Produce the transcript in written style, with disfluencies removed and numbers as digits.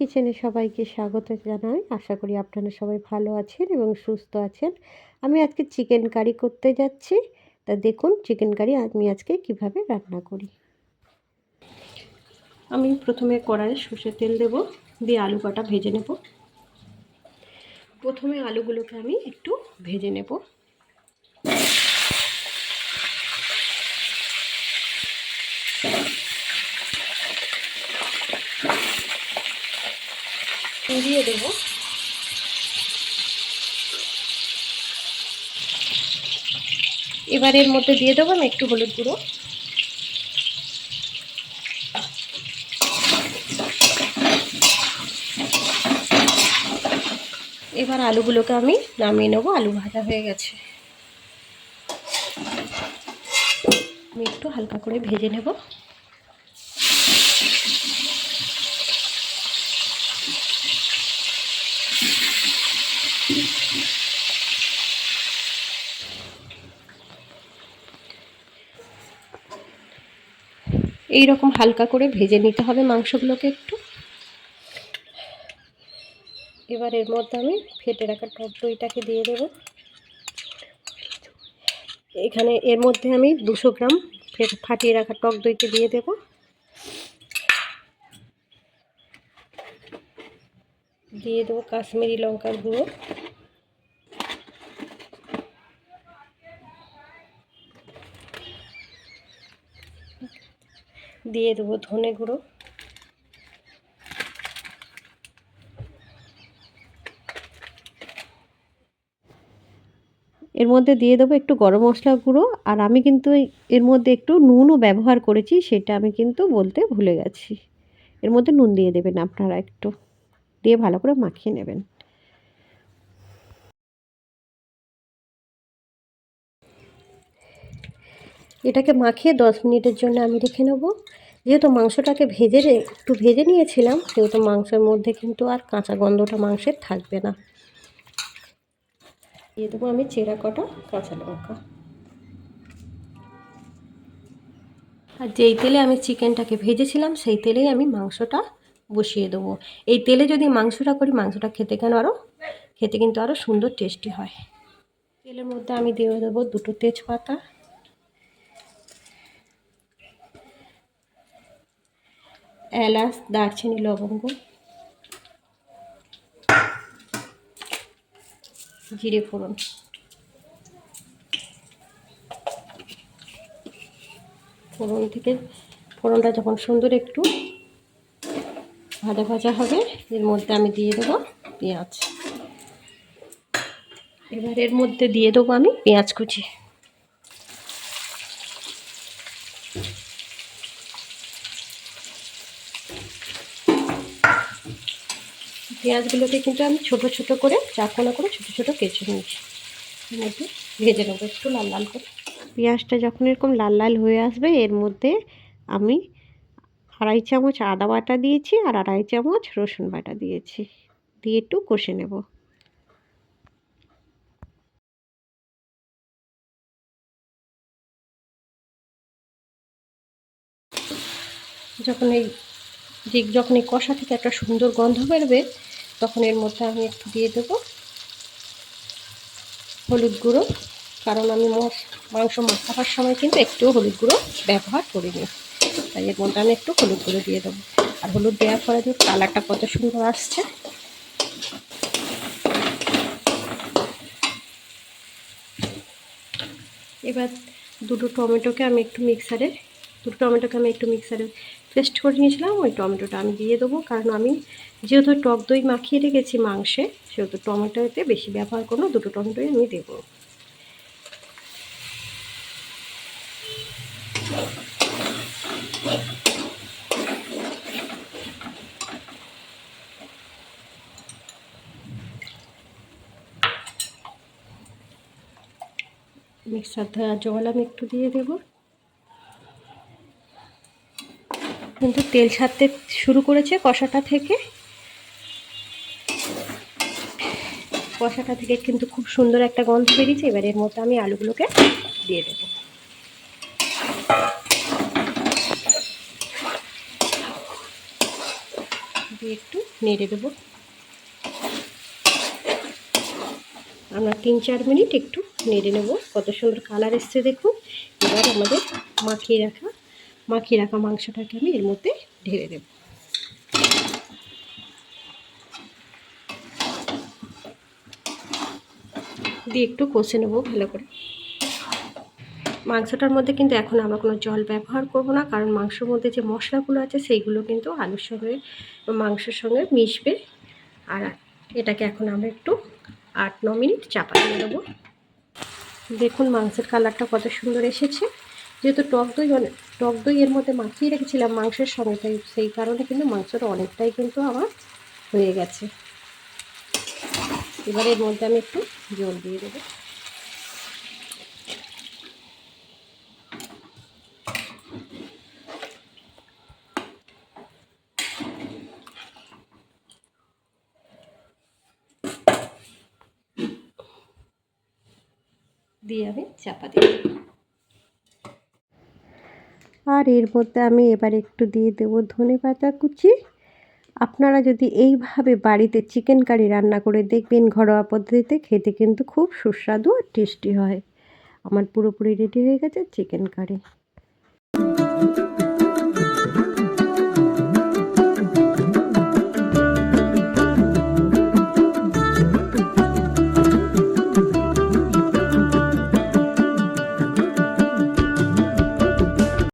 কিচেনে সবাইকে স্বাগত জানাই। আশা করি আপনারা সবাই ভালো আছেন এবং সুস্থ আছেন। আমি আজকে চিকেন কারি করতে যাচ্ছি। তা দেখুন চিকেন কারি আমি আজকে কিভাবে রান্না করি। আমি প্রথমে কড়াইয়ে সর্ষের তেল দেব, দিয়ে আলু কটা ভেজে নেব। প্রথমে আলুগুলোকে আমি একটু ভেজে নেব। দিয়ে দেব এবার এর মধ্যে দিয়ে দেবো আমি একটু হলুদ গুঁড়ো, এবার আলুগুলোকে আমি নামিয়ে নেব। আলু ভাজা হয়ে গেছে, আমি একটু হালকা করে ভেজে নেব। এই রকম হালকা করে ভেজে নিতে হবে মাংসগুলোকে একটু। এবার এর মধ্যে আমি ফেটে রাখা টক দইটাকে দিয়ে দেব। এখানে এর মধ্যে আমি 200 গ্রাম ফাটিয়ে রাখা টক দইকে দিয়ে দেব। দিয়ে দেবো কাশ্মীরি লঙ্কার গুঁড়ো, দিয়ে দেবো ধনে গুঁড়ো, এর মধ্যে দিয়ে দেবো একটু গরম মশলা গুঁড়ো। আর আমি কিন্তু এর মধ্যে একটু নুনও ব্যবহার করেছি, সেটা আমি কিন্তু বলতে ভুলে গেছি। এর মধ্যে নুন দিয়ে দেবেন আপনারা, একটু দিয়ে ভালো করে মাখিয়ে নেবেন। এটাকে মাখিয়ে 10 মিনিটের জন্য আমি রেখে নেব। যেহেতু মাংসটাকে একটু ভেজে নিয়েছিলাম, সেহেতু মাংসের মধ্যে কিন্তু আর কাঁচা গন্ধটা মাংসের থাকবে না। দিয়ে দেবো আমি চেরা কটা কাঁচা লঙ্কা। আর যেই তেলে আমি চিকেনটাকে ভেজেছিলাম সেই তেলেই আমি মাংসটা বসিয়ে দেবো। এই তেলে যদি মাংসটা করি, মাংসটা খেতে কিন্তু আরও সুন্দর টেস্টি হয়। তেলের মধ্যে আমি দিয়ে দেবো 2টো তেজপাতা, এলাচ, দারচিনি, লবঙ্গ, জিরে ফোড়ন। ফোড়নটা যখন সুন্দর একটু ভাজা ভাজা হবে, এর মধ্যে আমি দিয়ে দেবো পেঁয়াজ। এবার এর মধ্যে দিয়ে দেবো আমি পেঁয়াজ কুচি। পেঁয়াজগুলোকে কিন্তু আমি ছোট ছোট করে চারকোনা করে ছোট ছোট কেচে নিয়েছি। এর মধ্যে ভেজে নেবো একটু লাল লাল করে। পেঁয়াজটা যখন এরকম লাল লাল হয়ে আসবে, এর মধ্যে আমি 2.5 চামচ আদা বাটা দিয়েছি আর 2.5 চামচ রসুন বাটা দিয়েছি, দিয়ে একটু কষে নেব। যখন এই কষা থেকে একটা সুন্দর গন্ধ বেরোবে, তখন এর মধ্যে আমি একটু দিয়ে দেবো হলুদ গুঁড়ো। কারণ আমি মাংস মাখাবার সময় কিন্তু একটুও হলুদ গুঁড়ো ব্যবহার করিনি, তাই এর মধ্যে আমি একটু হলুদ গুঁড়ো দিয়ে দেবো। আর হলুদ দেওয়ার পরে কালারটা কত সুন্দর আসছে। এবার দুটো টমেটোকে আমি একটু মিক্সারে পেস্ট করে নিয়েছিলাম, ওই টমেটোটা আমি দিয়ে দেবো। কারণ আমি যেহেতু টক দই মাখিয়ে রেখেছি মাংসে, সেহেতু টমেটোতে বেশি ব্যবহার করবো, 2টো টমেটোই আমি দেবো। মিক্সার ধোয়া জল আমি একটু দিয়ে দেবো। কিন্তু তেল ছাড়তে শুরু করেছে কষাটা থেকে কিন্তু খুব সুন্দর একটা গন্ধ বেরিয়েছে। এবার এর মধ্যে আমি আলুগুলোকে দিয়ে দেবো। দিয়ে একটু নেড়ে দেবো। আমরা 3-4 মিনিট একটু নেড়ে নেব। কত সুন্দর কালার এসছে দেখুন। এবার আমাদের মাখিয়ে রাখা মাংসটাকে আমি এর মধ্যে ঢেলে দেব। দিয়ে একটু কষে নেব ভালো করে। মাংসটার মধ্যে কিন্তু এখন আমরা কোনো জল ব্যবহার করব না, কারণ মাংসের মধ্যে যে মশলাগুলো আছে সেইগুলো কিন্তু আলুর সঙ্গে মাংসের সঙ্গে মিশবে। আর এটাকে এখন আমরা একটু 8-9 মিনিট চাপা দিয়ে দেবো। দেখুন মাংসের কালারটা কত সুন্দর এসেছে। যেহেতু টক দই এর মধ্যে মাখিয়ে রেখেছিলাম মাংসের সঙ্গে, তাই সেই কারণে কিন্তু মাংসটা অনেকটাই কিন্তু আমার হয়ে গেছে। এবার এর মধ্যে আমি একটু জল দিয়ে দেবো। দিয়ে আমি চাপা দিয়ে দেবো। আর এর মধ্যে আমি এবার একটু দিয়ে দেবো ধনেপাতা কুচি। আপনারা যদি এইভাবে বাড়িতে চিকেন কারি রান্না করে দেখবেন ঘরোয়া পদ্ধতিতে, খেতে কিন্তু খুব সুস্বাদু আর টেস্টি হয়। আমার পুরোপুরি রেডি হয়ে গেছে চিকেন কারি।